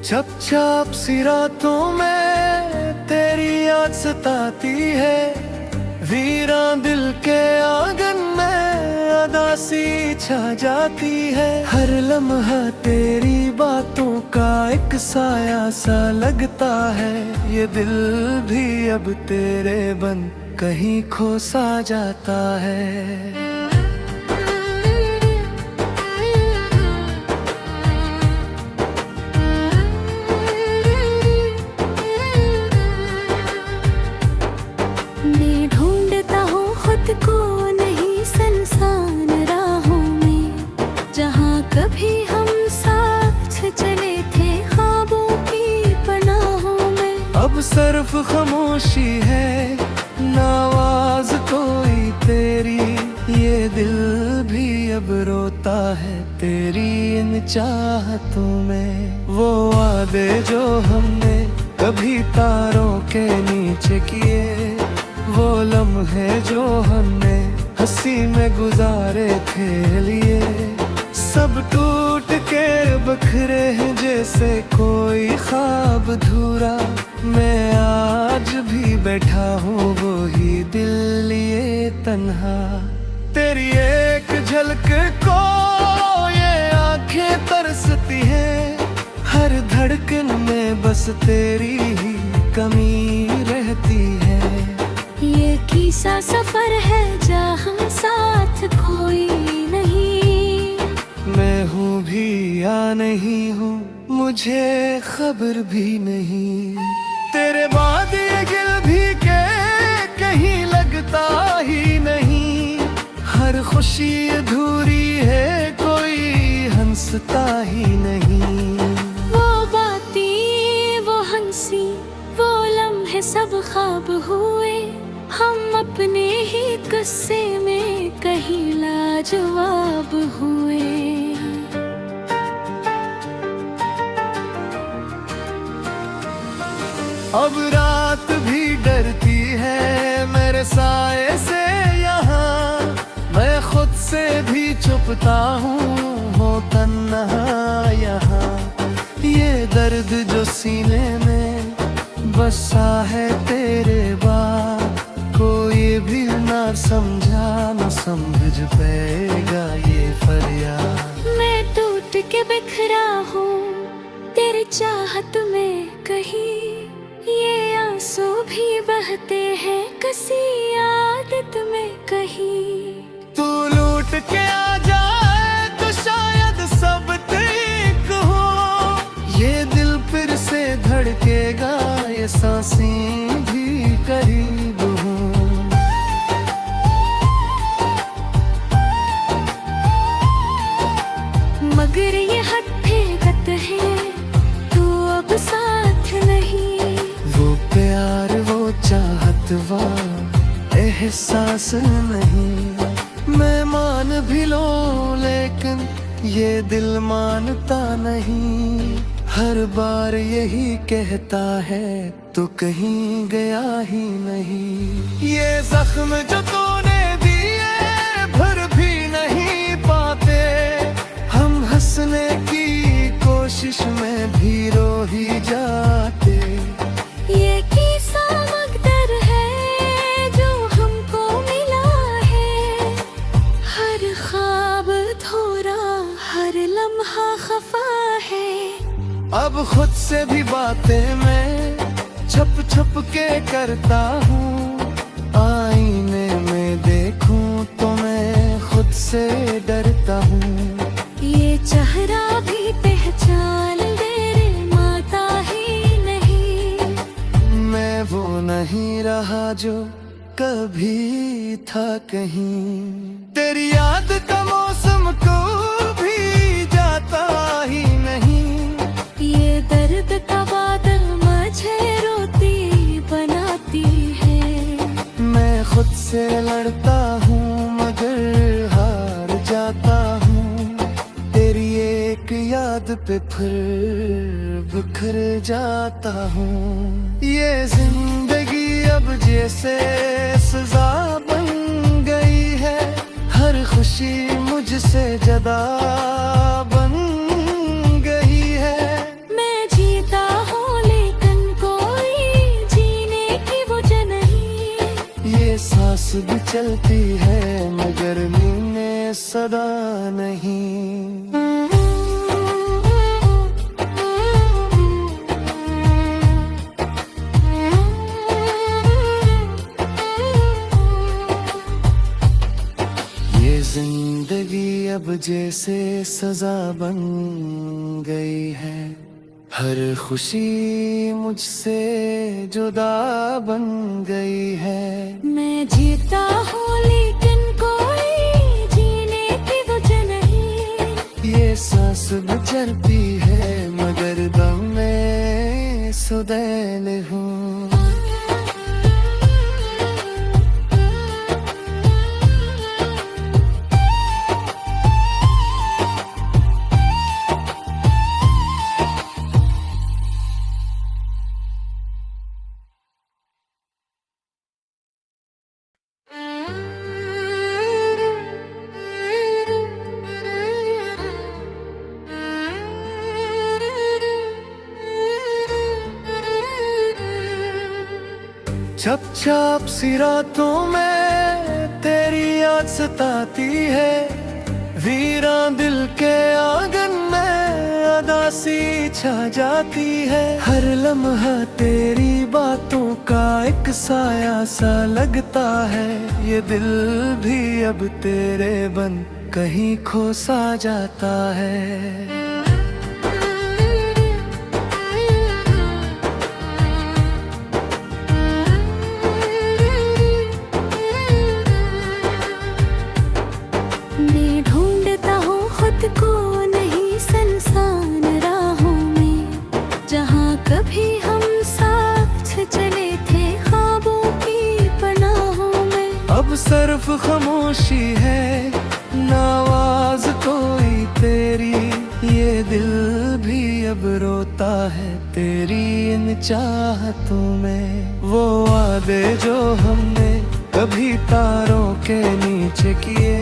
छप छप सी रातों में तेरी याद सताती है, वीरा दिल के आंगन में अदासी छा जाती है। हर लम्हा तेरी बातों का एक साया सा लगता है, ये दिल भी अब तेरे बन कहीं खो सा जाता है। को नहीं संसार राहों में, जहाँ कभी हम साथ चले थे ख्वाबों की पनाहों में। अब सिर्फ खामोशी है ना आवाज कोई तेरी, ये दिल भी अब रोता है तेरी इन चाहतों में। वो वादे जो हमने कभी तारों के नीचे किए, वो लम्हे जो हमने हंसी में गुजारे थे लिए, सब टूट के बखरे हैं जैसे कोई ख्वाब धूरा। मैं आज भी बैठा हूँ वो ही दिल लिए तन्हा, तेरी एक झलक को ये आंखें तरसती हैं। हर धड़कन में बस तेरी ही कमी रहती है। ये किस्सा सफर है जहाँ साथ कोई नहीं, मैं हूँ भी या नहीं हूँ मुझे खबर भी नहीं। तेरे बाद ये गिल भी के कहीं लगता ही नहीं, हर खुशी अधूरी है कोई हंसता ही नहीं। वो बातें वो हंसी वो लम्हे सब ख्वाब हुए, हम अपने ही गुस्से में कहीं लाजवाब हुए। अब रात भी डरती है मेरे साए से यहाँ, मैं खुद से भी चुपता हूँ हो तन्हा यहाँ। ये दर्द जो सीने में बसा है तेरे बाद, कोई भी ना समझा न समझ पाएगा ये फरियाद। मैं टूट के बिखरा हूँ तेरी चाहत में कहीं, ये आंसू भी बहते हैं किसी आदत में कहीं। तू लूट के आ जाए तो शायद सब ठीक हो, ये दिल फिर से धड़केगा ये सांसें भी करीब हो। मगर ये हकीकत है तू अब साथ नहीं, वो प्यार वो चाहत वो एहसास नहीं। मैं मान भी लो लेकिन ये दिल मानता नहीं, हर बार यही कहता है तो कहीं गया ही नहीं। ये जख्म जो तूने दिए भर भी नहीं पाते, हम हंसने की कोशिश में भी रो ही जाते। ये किस्सा मकदर है जो हमको मिला है, हर ख्वाब थोड़ा हर लम्हा खफा है। अब खुद से भी बातें मैं छप छप के करता हूँ, आईने में देखूं तो मैं खुद से डरता हूँ। ये चेहरा भी पहचान तेरे माता ही नहीं, मैं वो नहीं रहा जो कभी था कहीं। तेरी याद का मौसम को भी जाता ही नहीं, ये दर्द का बादल मुझे रोती बनाती है। मैं खुद से लड़ता हूँ मगर हार जाता हूँ, तेरी एक याद पे फिर बिखर जाता हूँ। ये जिंदगी अब जैसे सजा बन गई है, हर खुशी मुझसे जुदा बन गई है। मैं जीत सांस भी चलती है मगर नींदें सदा नहीं। ये जिंदगी अब जैसे सजा बन गई है, हर खुशी मुझसे जुदा बन गई है। मैं जीता हूँ लेकिन कोई जीने की वजह नहीं। ये सांस भी चलती है मगर दम में सुदैल हूँ। चुपचाप सी रातों में तेरी याद सताती है, वीरान दिल के आंगन में अदासी छा जाती है। हर लम्हा तेरी बातों का एक साया सा लगता है, ये दिल भी अब तेरे बन कहीं खो सा जाता है। को नहीं संसान राहों में, जहाँ कभी हम साथ चले थे ख्वाबों की पनाहों में। अब सिर्फ खामोशी है ना आवाज कोई तेरी, ये दिल भी अब रोता है तेरी इन चाहतों में। वो वादे जो हमने कभी तारों के नीचे किए,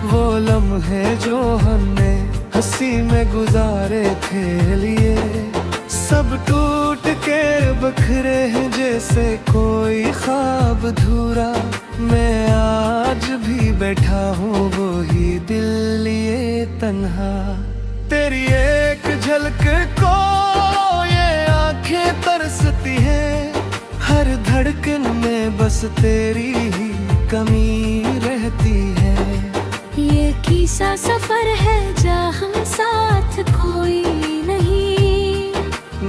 वो लम्हे जो हमने हंसी में गुजारे थे लिए, सब टूट के बखरे हैं जैसे कोई ख्वाब अधूरा। मैं आज भी बैठा हूँ वो ही दिल लिए तन्हा। तेरी एक झलक को ये आंखें तरसती हैं, हर धड़कन में बस तेरी ही कमी रहती है। ये किस्सा सफर है जहाँ साथ कोई नहीं।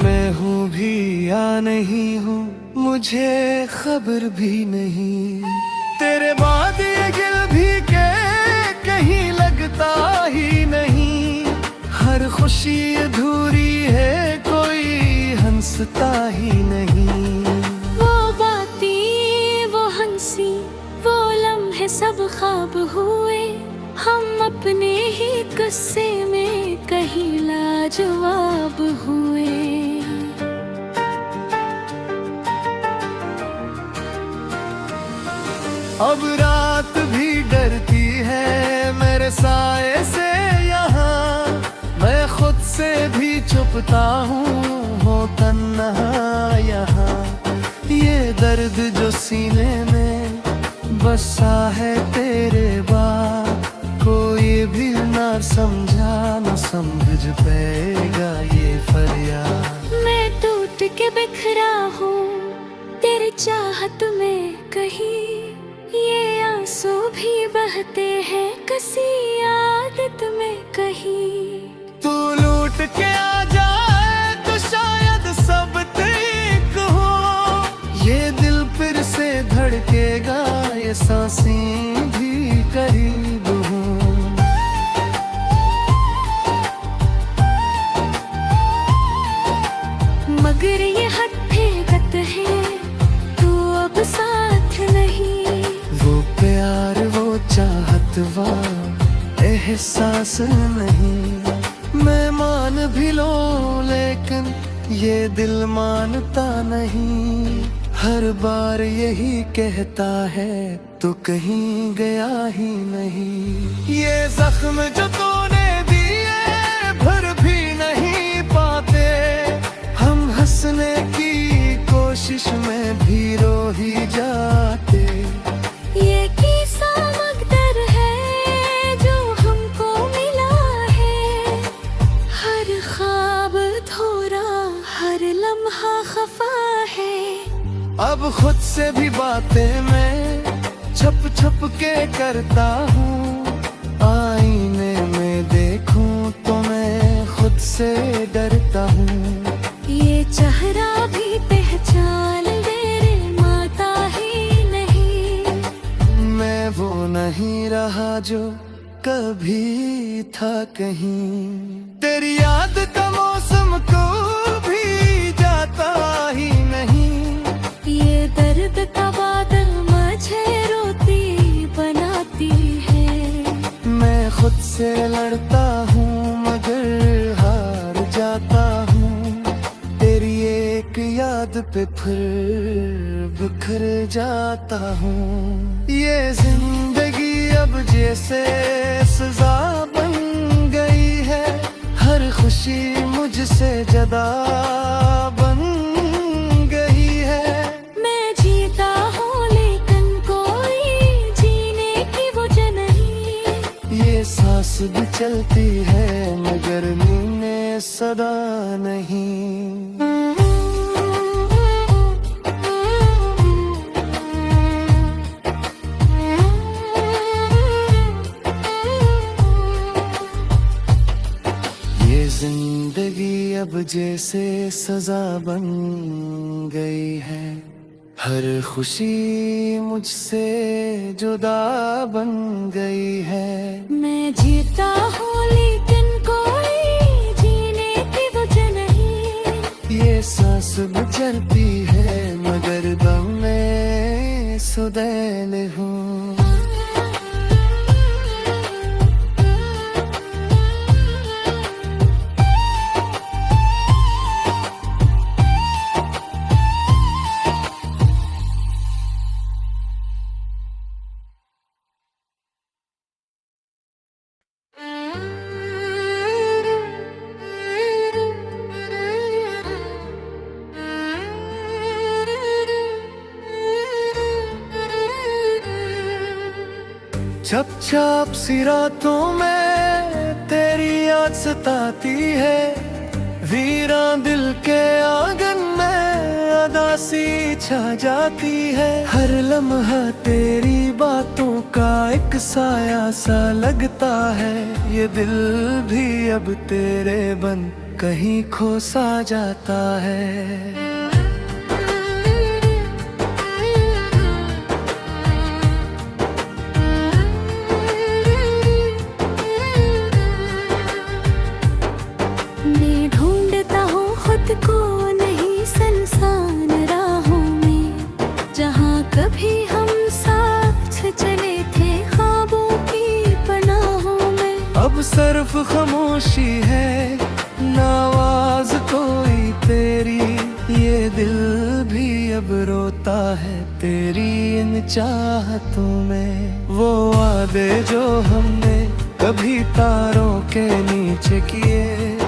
मैं हूँ भी या नहीं हूँ मुझे खबर भी नहीं। तेरे बाद ये गिल भी के कहीं लगता ही नहीं, हर खुशी अधूरी है कोई हंसता ही नहीं। वो बातें वो हंसी वो लम्हे सब ख्वाब हुए, हम अपने ही गुस्से में कहीं लाजवाब हुए। अब रात भी डरती है मेरे साए से यहाँ, मैं खुद से भी छुपता हूँ तन्हा यहाँ। ये दर्द जो सीने में बसा है तेरे बाद, कोई भी ना समझा न समझ पाएगा ये फरियाद। मैं टूट के बिखरा हूँ तेरी चाहत में कहीं, ये आंसू भी बहते हैं किसी आदत में कहीं। तू लूट के आ जाए तो शायद सब ठीक हो, ये दिल फिर से धड़केगा ये सांसें भी करीब हूँ। मगर ये हकीकत है तू अब साथ नहीं। वो प्यार वो चाहत वो एहसास नहीं। मैं मान भी लो लेकिन ये दिल मानता नहीं, हर बार यही कहता है तो कहीं गया ही नहीं। ये जख्म जो तूने दिए भर भी नहीं पाते, हम हंसने की कोशिश में भी रो ही जाते। अब खुद से भी बातें मैं छप छप के करता हूँ। आईने में देखूं तो मैं खुद से डरता हूँ। ये चेहरा भी पहचान मेरे माता ही नहीं। मैं वो नहीं रहा जो कभी था कहीं। तेरी याद का मौसम को भी जाता ही नहीं। ये दर्द का बादल मुझे रोती बनाती है। मैं खुद से लड़ता हूँ मगर हार जाता हूँ। तेरी एक याद पे फिर बिखर जाता हूँ। ये जिंदगी अब जैसे सजा बन गई है। हर खुशी मुझसे जुदा बन गई है। मैं जीता हूँ लेकिन कोई जीने की वजह नहीं। ये सांस भी चलती है मगर नींदें सदा नहीं। ये जिंदगी अब जैसे सजा बन गई है। हर खुशी मुझसे जुदा बन गई है। मैं जीता हूँ लेकिन कोई जीने की वजह नहीं। ये सांस भी चलती है मगर दम में सुदैल हूँ। छप छप सी रातों में तेरी याद सताती है। वीरा दिल के आंगन में अदासी छा जाती है। हर लम्हा तेरी बातों का एक साया सा लगता है। ये दिल भी अब तेरे बन कहीं खो सा जाता है। को नहीं संसान राहों में जहाँ कभी हम साथ चले थे ख्वाबों की पनाहों में। अब सिर्फ खामोशी है ना आवाज कोई तेरी। ये दिल भी अब रोता है तेरी इन चाहतों में। वो वादे जो हमने कभी तारों के नीचे किए।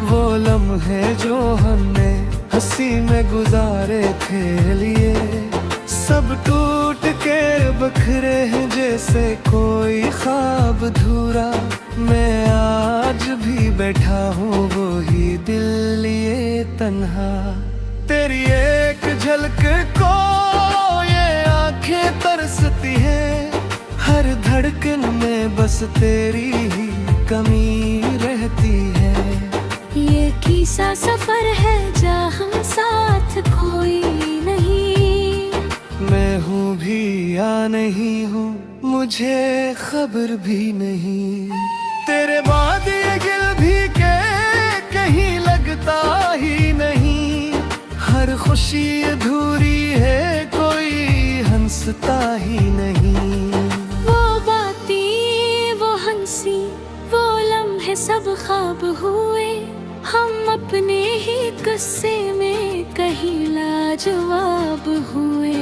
वो लम्हे जो हमने हंसी में गुजारे थे लिए। सब टूट के बखरे हैं जैसे कोई ख्वाब धूरा। मैं आज भी बैठा हूँ वो ही दिल लिए तन्हा। तेरी एक झलक को ये आंखें तरसती हैं। हर धड़कन में बस तेरी ही कमी रहती है। ये किस्सा सफर है जहाँ साथ कोई नहीं। मैं हूँ भी या नहीं हूँ मुझे खबर भी नहीं। तेरे बाद ये गिल भी के कहीं लगता ही नहीं। हर खुशी अधूरी है कोई हंसता ही नहीं। वो बातें वो हंसी वो लम्हे सब ख्वाब हुए। हम अपने ही गुस्से में कहीं लाजवाब हुए।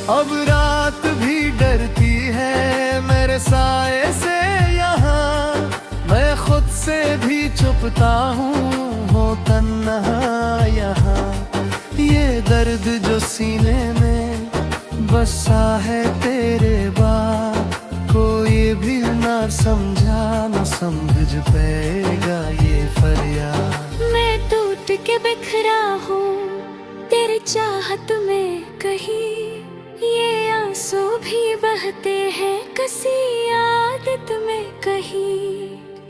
अब रात भी डरती है मेरे साए से यहाँ। मैं खुद से भी छुपता हूँ हो तन्हा यहाँ। ये दर्द जो सीने में बसा है तेरे बाद कोई भी ना समझा, न समझ पाएगा ये फरियाद। मैं टूट के बिखरा हूँ तेरी चाहत में कहीं, ये आंसू भी बहते हैं किसी आदत में कहीं।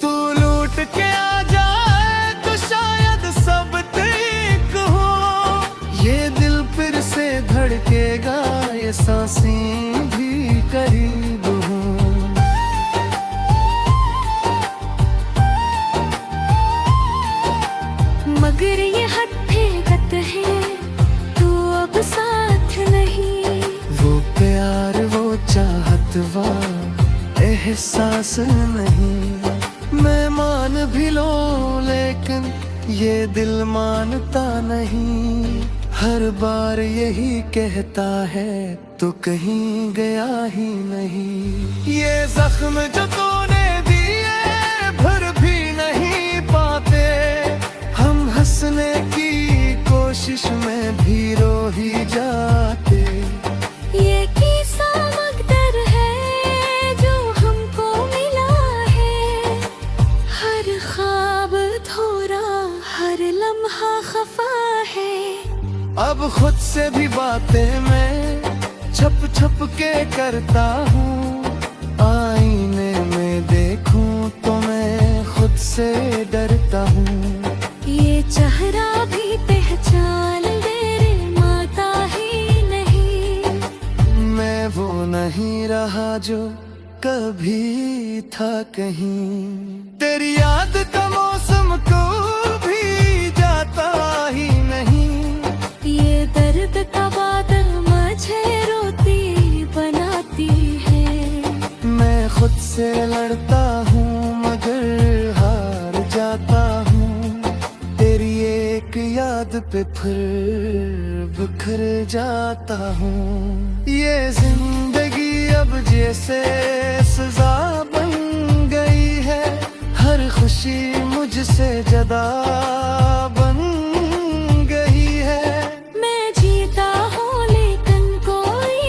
तू लूट के आ जाए तो शायद सब ठीक हो, ये दिल फिर से धड़केगा, ये सांसें भी करीब हो। मगर ये हकीकत है तू अब साथ नहीं, वो प्यार वो चाहत वो एहसास नहीं। मैं मान भी लो लेकिन ये दिल मानता नहीं, हर बार यही कहता है तो कहीं गया ही नहीं। ये जख्म जो तूने दिए भर भी नहीं पाते, हम हंसने की कोशिश में भी रो ही जाते। ये किस्सा मकदर है जो हमको मिला है, हर ख्वाब थोड़ा हर लम्हा खफा है। अब खुद से भी बातें मैं छप छप के करता हूँ, आईने में देखूं तो मैं खुद से डरता हूँ। ये चेहरा भी पहचान दे रे माता ही नहीं, मैं वो नहीं रहा जो कभी था कहीं। तेरी याद का मौसम को भी जाता ही नहीं, ये दर्द का बादल मुझे रोती बनाती है। मैं खुद से लड़ता हूँ मगर हार जाता हूँ, तेरी एक याद पे फिर बिखर जाता हूँ। ये जिंदगी अब जैसे सजा बन गई है, हर खुशी मुझसे जुदा बन गई है। मैं जीता हूँ लेकिन कोई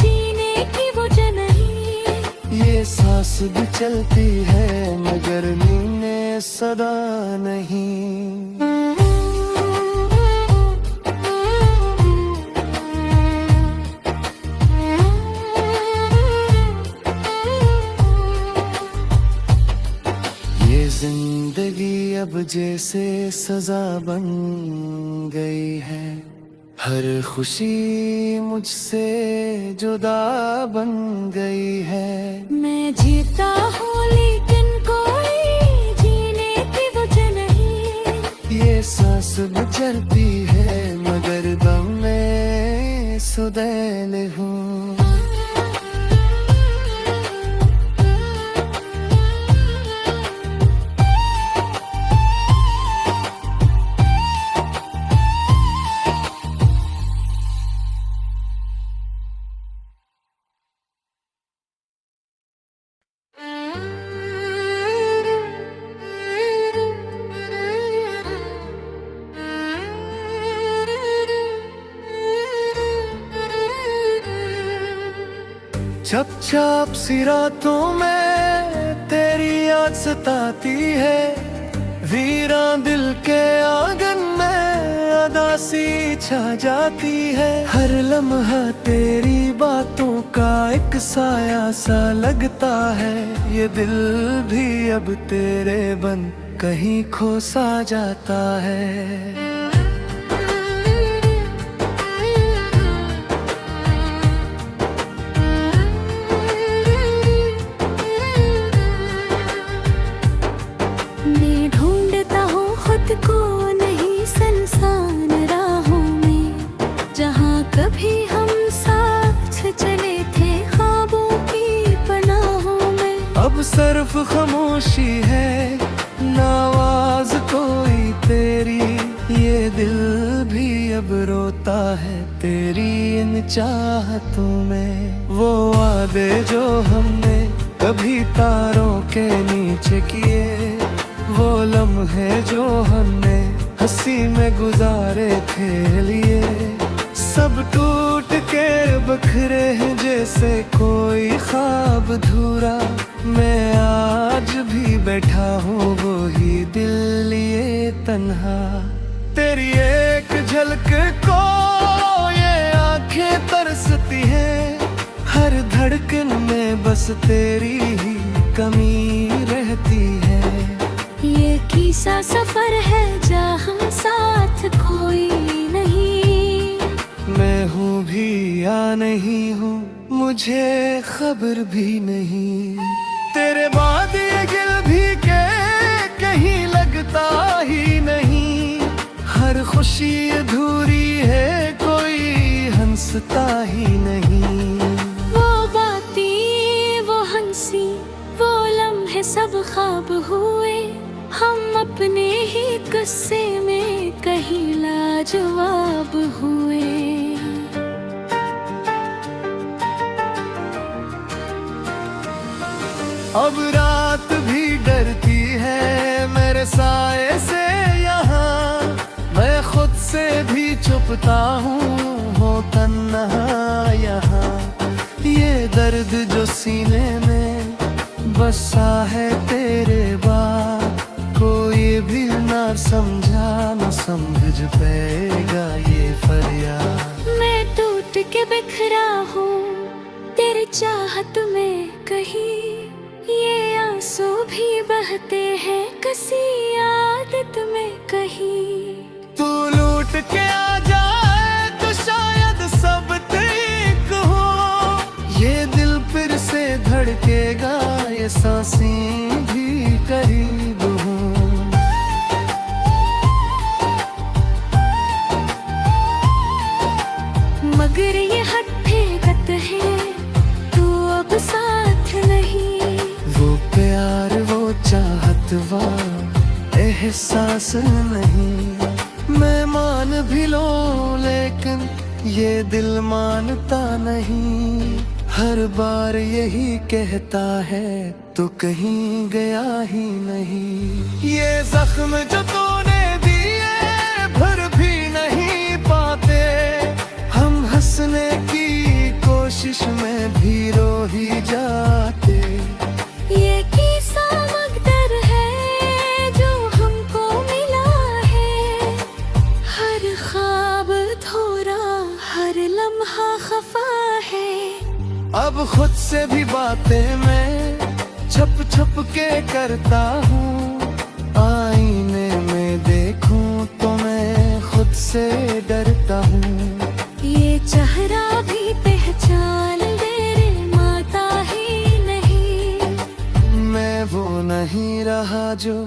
जीने की वजह नहीं, ये सांस भी चलती है मगर नींदें सदा नहीं। ये जिंदगी अब जैसे सजा बन गई है, हर खुशी मुझसे जुदा बन गई है। मैं जीता हूँ लेकिन कोई जीने की वजह नहीं, ये सांस भी चलती है मगर दम में सुदैल हूँ। छप छप सी रातों में तेरी याद सताती है, वीरान दिल के आंगन में अदासी छा जाती है। हर लम्हा तेरी बातों का एक साया सा लगता है, ये दिल भी अब तेरे बन कहीं खो सा जाता है। को नहीं संसान राहों में, जहाँ कभी हम साथ चले थे ख्वाबों की पनाहों में। अब सिर्फ खामोशी है न आवाज कोई तेरी, ये दिल भी अब रोता है तेरी इन चाहतों में। वो वादे जो हमने कभी तारों के नीचे किए, वो लम्हे जो हमने हंसी में गुजारे थे लिए, सब टूट के बखरे हैं जैसे कोई ख्वाब धूरा। मैं आज भी बैठा हूँ वो ही दिल लिए तन्हा। तेरी एक झलक को ये आंखें तरसती हैं, हर धड़कन में बस तेरी ही कमी रहती है। ये किस्सा सफर है जहाँ साथ कोई नहीं। मैं हूँ भी या नहीं हूँ मुझे खबर भी नहीं। तेरे बाद ये गिल भी के कहीं लगता ही नहीं। हर खुशी अधूरी है कोई हंसता ही नहीं। वो बातें वो हंसी वो लम्हे सब ख्वाब हुए, हम अपने ही गुस्से में कहीं लाजवाब हुए। अब रात भी डरती है मेरे साए से यहाँ। मैं खुद से भी छुपता हूँ हो तन्हा यहाँ। ये दर्द जो सीने में बसा है तेरे बाद, कोई भी ना समझा न समझ पाएगा ये फरियाद। मैं टूट के बिखरा हूँ तेरी चाहत में कहीं, ये आंसू भी बहते हैं किसी आदत में कहीं। तू लूट के आ जाए तो शायद सब ठीक हो। ये दिल फिर से धड़केगा, ये सांसें भी करीब हो। मगर ये हकीकत है तू अब साथ नहीं। वो प्यार वो चाहत वो एहसास नहीं। मैं मान भी लो लेकिन ये दिल मानता नहीं। हर बार यही कहता है तो कहीं गया ही नहीं। ये जख्म जो तूने दिए भर भी नहीं पाते। हम हंसने की कोशिश में भी रो ही जाते। ये किस्सा मकदर है जो हमको मिला है। हर ख्वाब थोड़ा हर लम्हा खफा है। अब खुद से भी बातें मैं छप छप के करता हूँ। आईने में देखूं तो मैं खुद से डरता हूँ। ये चेहरा भी पहचान दे रे माता ही नहीं। मैं वो नहीं रहा जो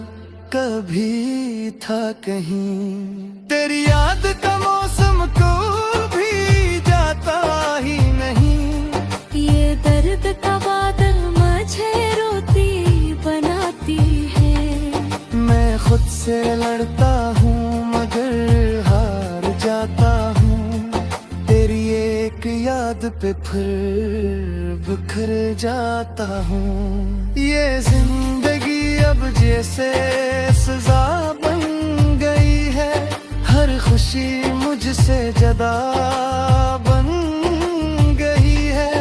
कभी था कहीं। तेरी याद का मौसम को भी जाता ही नहीं। ये दर्द का बादल मुझे रोती बनाती है। मैं खुद से लड़ता हूँ मगर हार जाता हूँ। तेरी एक याद पे फिर बिखर जाता हूँ। ये जिंदगी अब जैसे सजा बन गई है। हर खुशी मुझसे जुदा बन गई है।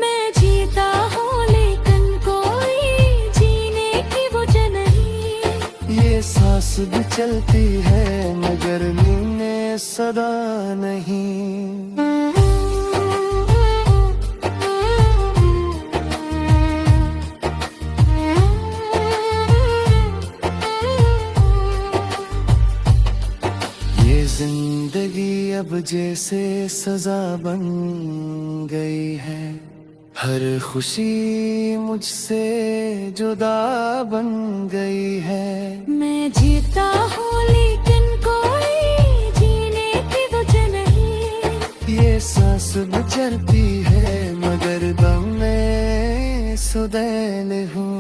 मैं जीता हूँ लेकिन कोई जीने की वजह नहीं। ये सांस भी चलती है मगर नींदें सदा नहीं। ये जिंदगी अब जैसे सजा बन गई है। हर खुशी मुझसे जुदा बन गई है। मैं जीता हूँ लेकिन कोई जीने की वजह नहीं। ये सांस भी चलती है मगर दम में सुदैन हूँ।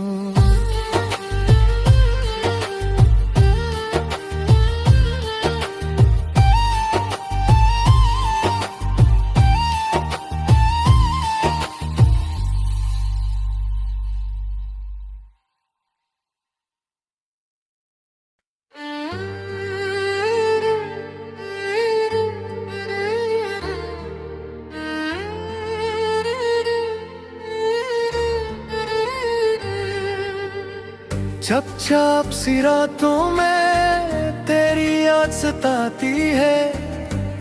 चुपचाप सी रातों में तेरी याद सताती है,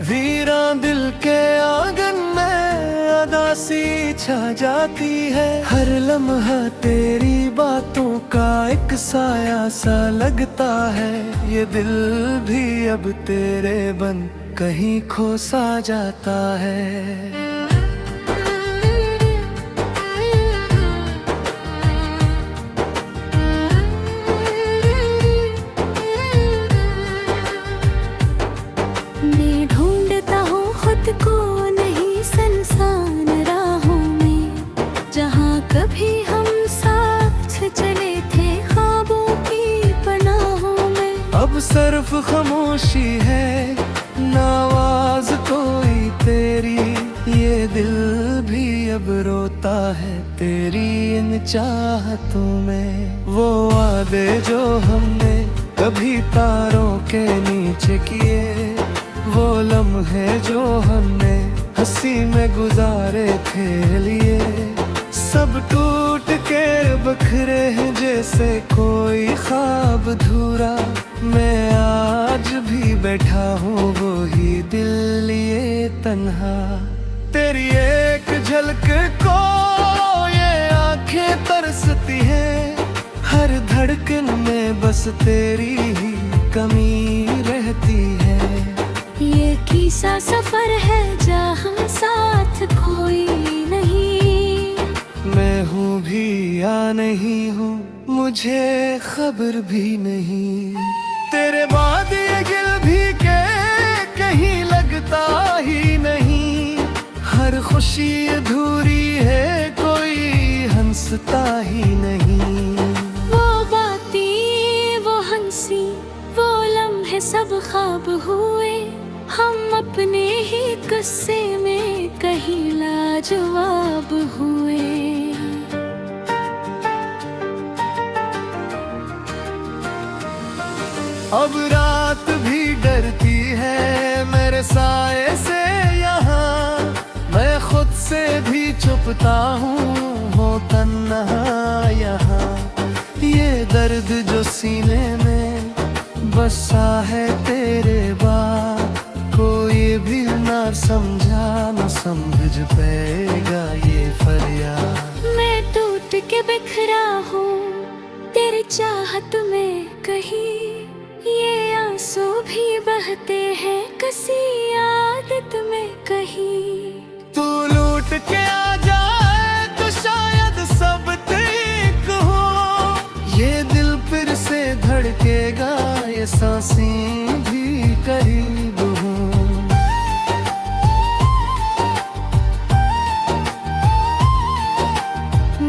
वीरा दिल के आंगन में अदासी छा जाती है। हर लम्हा तेरी बातों का एक साया सा लगता है, ये दिल भी अब तेरे बन कहीं खो सा जाता है। मैं ढूंढता हूँ खुद को नहीं संसान राहों में, जहाँ कभी हम साथ चले थे ख्वाबों की पनाहों में। अब सिर्फ खामोशी है, ना आवाज कोई तेरी, ये दिल भी अब रोता है तेरी इन चाहतों में। वो वादे जो हमने कभी तारों के नीचे किए, वो लम्हे जो हमने हंसी में गुजारे थे लिए, सब टूट के बखरे हैं जैसे कोई ख्वाब धूरा। मैं आज भी बैठा हूँ वो ही दिल लिए तन्हा, तेरी एक झलक को ये आंखें तरसती हैं, हर धड़कन में बस तेरी ही कमी रहती है। ये किस्सा सफर है जहाँ साथ कोई नहीं, मैं हूँ भी या नहीं हूँ मुझे खबर भी नहीं, तेरे बाद ये गिल भी के कहीं लगता ही नहीं। हर खुशी अधूरी है कोई हंसता ही नहीं। वो बातें वो हंसी वो लम्हे सब ख्वाब हुए, हम अपने ही गुस्से में कहीं लाजवाब हुए। अब रात भी डरती है मेरे साए से यहाँ, मैं खुद से भी छुपता हूँ हो तन्हा यहाँ। ये दर्द जो सीने में बसा है तेरे बाद, कोई भी ना समझा न समझ पाएगा ये फरियाद। मैं टूट के बिखरा हूँ तेरी चाहत में कहीं, ये आंसू भी बहते हैं किसी आदत में कहीं। तू लूट के आ जाए तो शायद सब ठीक हो, ये दिल फिर से धड़केगा ये सांसें भी करीब हो।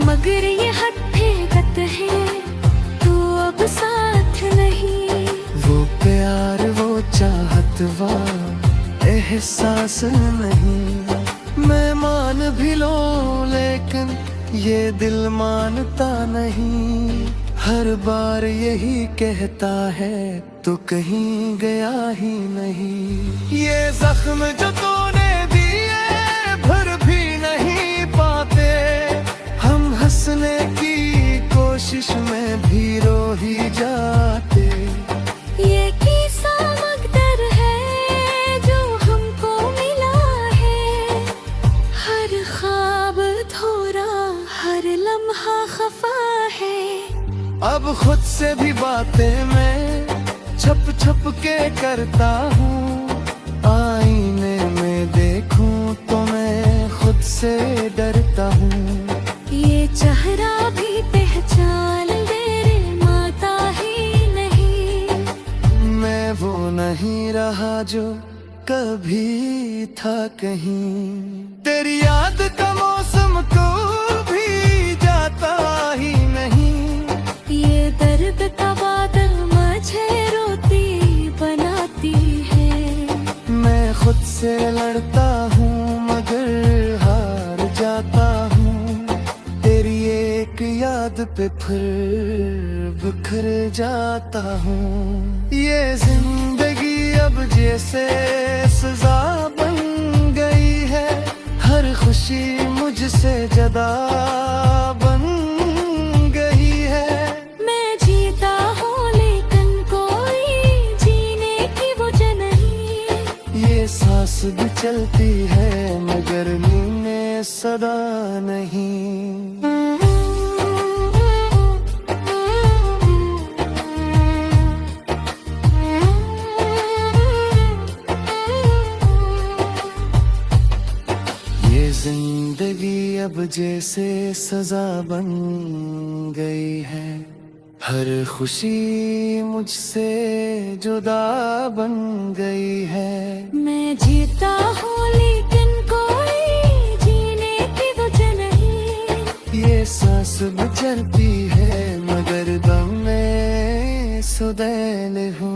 मगर ये हकीकत है तू अब साथ नहीं, वो प्यार वो चाहत वा एहसास नहीं। मैं मान भी लूं लेकिन ये दिल मानता नहीं, हर बार यही कहता है तो कहीं गया ही नहीं। ये जख्म जो तूने दिए भर भी नहीं पाते, हम हंसने की कोशिश में भी रो ही जाते। ये किस्सा मकदर है जो हमको मिला है, हर ख्वाब थोड़ा हर लम्हा खफा है। अब खुद से भी बातें मैं छप छप के करता हूँ, आईने में देखूं तो मैं खुद से डरता हूँ। ये चेहरा भी पहचान दे रे माता ही नहीं, मैं वो नहीं रहा जो कभी था कहीं। तेरी याद का मौसम को भी जाता ही नहीं, ये दर्द का बादल मुझे रोती बनाती है। मैं खुद से लड़ता हूँ मगर हार जाता हूँ, तेरी एक याद पे फिर बिखर जाता हूँ। ये जिंदगी अब जैसे सजा बन गई है, हर खुशी मुझसे जुदा बन गई है। मैं जीत भी चलती है मगर नींदें सदा नहीं। ये जिंदगी अब जैसे सजा बन गई है, हर खुशी मुझसे जुदा बन गई है। मैं जीता हूँ लेकिन कोई जीने की वजह नहीं। ये सांस भी चलती है मगर दम में सुदैल हूँ।